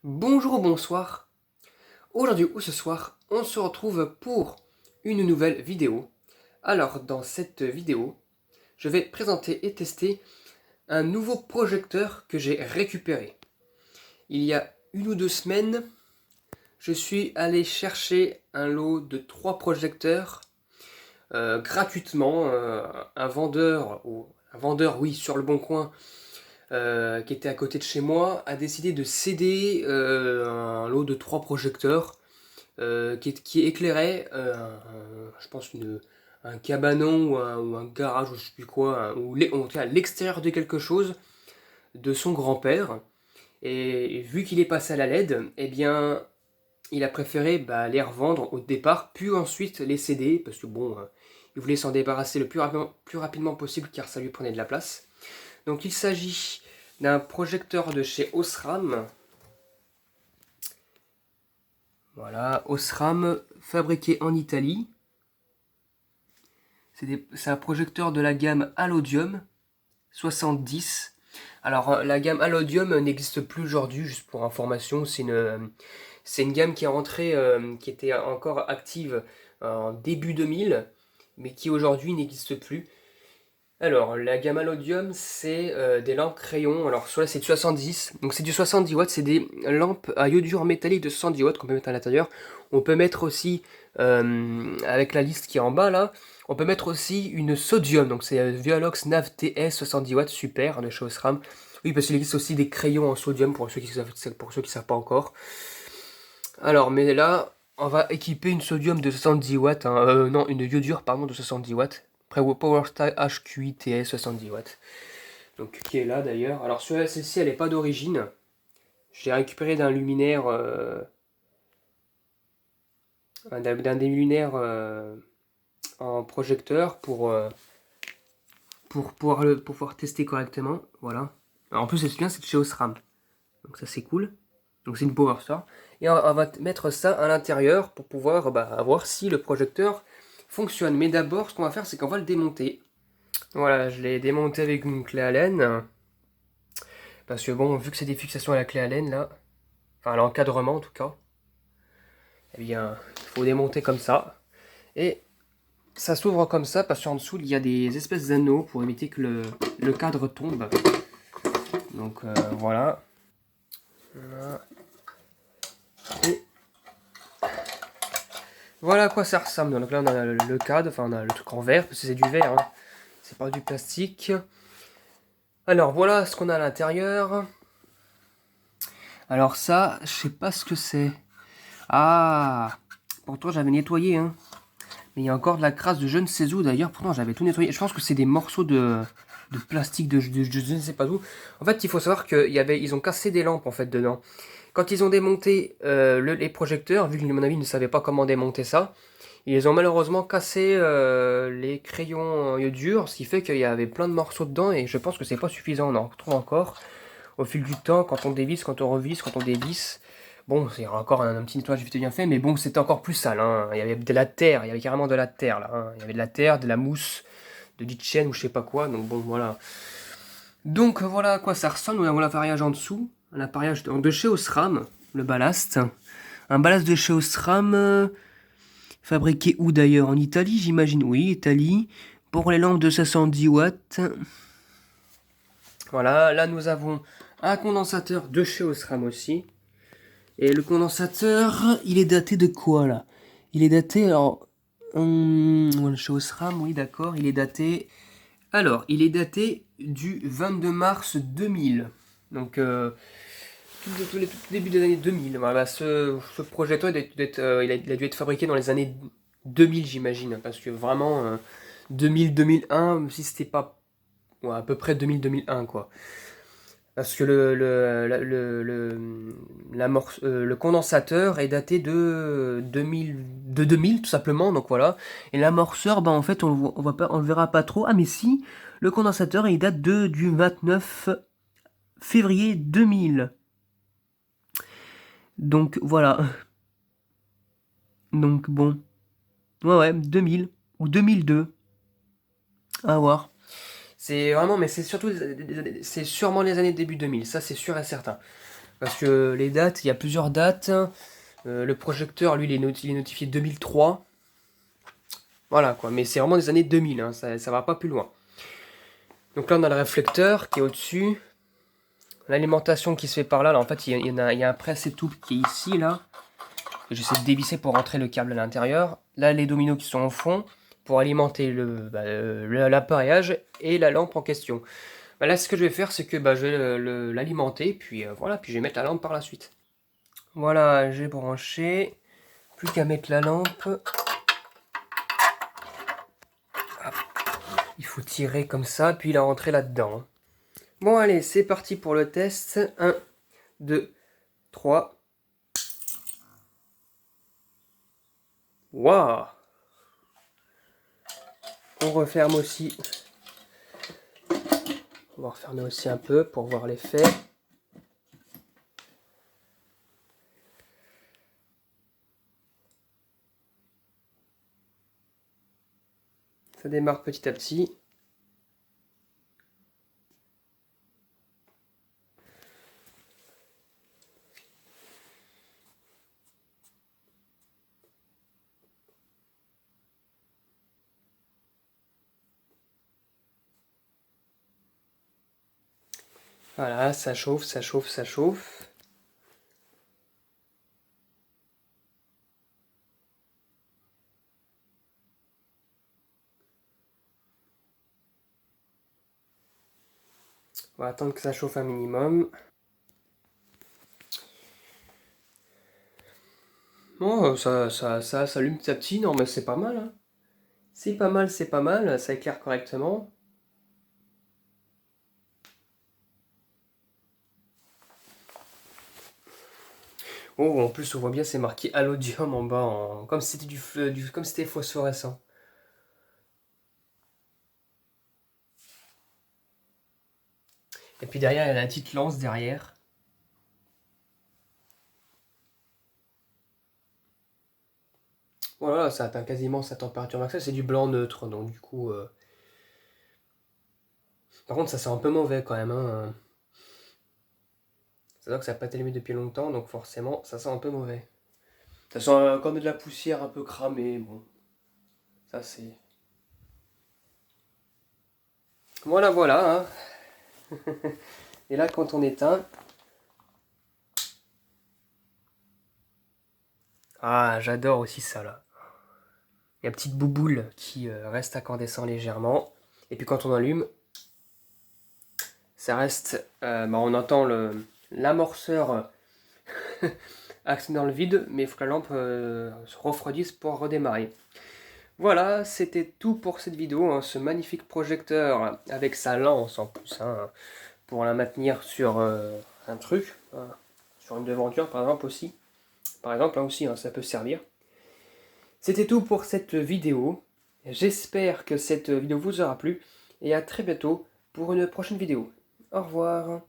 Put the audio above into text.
Bonjour ou bonsoir. Aujourd'hui ou ce soir, on se retrouve pour une nouvelle vidéo. Alors, dans cette vidéo, je vais présenter et tester un nouveau projecteur que j'ai récupéré. Il y a 1 ou 2 semaines, je suis allé chercher un lot de 3 projecteurs gratuitement. Un vendeur, oui, sur le bon coin, qui était à côté de chez moi, a décidé de céder un lot de 3 projecteurs qui éclairait, je pense, un cabanon ou un garage ou je sais plus quoi, en tout cas l'extérieur de quelque chose de son grand-père. Et vu qu'il est passé à la LED, eh bien, il a préféré les revendre au départ, puis ensuite les céder, parce que bon, il voulait s'en débarrasser le plus rapidement possible car ça lui prenait de la place. Donc il s'agit d'un projecteur de chez Osram. Voilà, Osram, fabriqué en Italie. C'est un projecteur de la gamme Allodium 70. Alors, la gamme Allodium n'existe plus aujourd'hui, juste pour information. C'est une gamme qui est rentrée, qui était encore active en début 2000, mais qui aujourd'hui n'existe plus. Alors, la gamme Allodium, c'est des lampes crayons. Alors, soit c'est du 70, donc c'est du 70 watts, c'est des lampes à iodure métallique de 70 watts qu'on peut mettre à l'intérieur. On peut mettre aussi, avec la liste qui est en bas là, on peut mettre aussi une sodium, donc c'est Violox Nav TS 70 watts, super, de chez Osram. Oui, parce qu'il existe aussi des crayons en sodium pour ceux qui savent pas encore. Alors, mais là, on va équiper une sodium de 70 watts, hein, non, une iodure, pardon, de 70 watts. PowerStyle HQI TS 70 watts. Donc, qui est là d'ailleurs. Alors, celle-ci, elle n'est pas d'origine. Je l'ai récupéré d'un luminaire, d'un des luminaires en projecteur pour pouvoir tester correctement. Voilà. Alors, en plus, c'est bien, c'est de chez Osram. Donc, ça, c'est cool. Donc, c'est une Power Star. Et on va mettre ça à l'intérieur pour pouvoir voir si le projecteur fonctionne. Mais d'abord, ce qu'on va faire, c'est qu'on va le démonter. Voilà, je l'ai démonté avec une clé Allen. Parce que bon, vu que c'est des fixations à la clé Allen, là, enfin à l'encadrement en tout cas, eh bien, il faut démonter comme ça. Et ça s'ouvre comme ça parce qu'en dessous, il y a des espèces d'anneaux pour éviter que le cadre tombe. Donc voilà. Voilà. Et voilà à quoi ça ressemble. Donc là, on a le cadre, enfin on a le truc en verre, parce que c'est du verre, hein. C'est pas du plastique. Alors voilà ce qu'on a à l'intérieur. Alors ça, je sais pas ce que c'est. Ah, pourtant j'avais nettoyé, hein. Mais il y a encore de la crasse de je ne sais où d'ailleurs. Pourtant j'avais tout nettoyé. Je pense que c'est des morceaux de plastique de je ne sais pas d'où. En fait, il faut savoir qu'ils ont cassé des lampes en fait dedans. Quand ils ont démonté les projecteurs, vu que à mon avis ils ne savaient pas comment démonter ça, ils ont malheureusement cassé les crayons en iodure, ce qui fait qu'il y avait plein de morceaux dedans et je pense que c'est pas suffisant. On en retrouve encore au fil du temps quand on dévisse, quand on revisse, quand on dévisse. Bon, c'est encore un petit nettoyage vite bien fait, mais bon, c'était encore plus sale, hein. Il y avait de la terre, il y avait carrément de la terre là, hein. Il y avait de la terre, de la mousse, de litchène ou je sais pas quoi, donc bon, voilà. Donc voilà à quoi ça ressemble. Nous avons l'appareillage en dessous, un appareillage de chez Osram, le ballast. Un ballast de chez Osram, fabriqué où d'ailleurs? En Italie, j'imagine. Oui, Italie. Pour les lampes de 510 watts. Voilà, là nous avons un condensateur de chez Osram aussi. Et le condensateur, il est daté de quoi là? Il est daté, alors, chez Osram, oui d'accord, il est daté. Alors, il est daté du 22 mars 2000. Donc, tout début des années 2000. Voilà, ce projecteur, il a dû être fabriqué dans les années 2000, j'imagine. Parce que vraiment, 2000-2001, si c'était pas, ouais, à peu près 2000-2001, quoi. Parce que le condensateur est daté de 2000 tout simplement, donc voilà. Et l'amorceur, en fait, on le verra pas trop. Ah mais si, le condensateur, il date du 29 février 2000. Donc voilà. Donc bon. Ouais, 2000. Ou 2002. À voir. C'est vraiment, mais c'est surtout, c'est sûrement les années début 2000, ça c'est sûr et certain. Parce que les dates, il y a plusieurs dates. Le projecteur, lui, il est notifié 2003. Voilà quoi, mais c'est vraiment des années 2000, hein, ça va pas plus loin. Donc là, on a le réflecteur qui est au-dessus. L'alimentation qui se fait par là, en fait, il y a un presse étoupe qui est ici, là. J'essaie de dévisser pour rentrer le câble à l'intérieur. Là, les dominos qui sont au fond pour alimenter l'appareillage et la lampe en question. Bah, là, ce que je vais faire, c'est que je vais l'alimenter, puis voilà, puis je vais mettre la lampe par la suite. Voilà, j'ai branché. Plus qu'à mettre la lampe. Hop. Il faut tirer comme ça, puis la rentrer là-dedans. Bon, allez, c'est parti pour le test. 1, 2, 3. Waouh! On referme aussi. On va refermer aussi un peu pour voir l'effet. Ça démarre petit à petit. Voilà, ça chauffe, ça chauffe, ça chauffe. On va attendre que ça chauffe un minimum. Bon, ça s'allume petit à petit. Non, mais c'est pas mal, hein. C'est pas mal, c'est pas mal. Ça éclaire correctement. Oh, en plus, on voit bien, c'est marqué Allodium en bas, comme si c'était comme si c'était phosphorescent. Et puis derrière, il y a la petite lance derrière. Voilà, ça atteint quasiment sa température maximale. C'est du blanc neutre, donc du coup. Par contre, ça sent un peu mauvais quand même, hein. C'est vrai que ça n'a pas été allumé depuis longtemps, donc forcément, ça sent un peu mauvais. Ça sent comme de la poussière un peu cramée, bon. Ça, c'est. Voilà, voilà, hein. Et là, quand on éteint. Ah, j'adore aussi ça, là. Il y a une petite bouboule qui reste incandescent légèrement. Et puis quand on allume, ça reste. On entend l'amorceur axé dans le vide, mais il faut que la lampe se refroidisse pour redémarrer. Voilà, c'était tout pour cette vidéo, hein, ce magnifique projecteur avec sa lance en plus, hein, pour la maintenir sur un truc, hein, sur une devanture par exemple aussi. Par exemple, là aussi, hein, ça peut servir. C'était tout pour cette vidéo. J'espère que cette vidéo vous aura plu et à très bientôt pour une prochaine vidéo. Au revoir.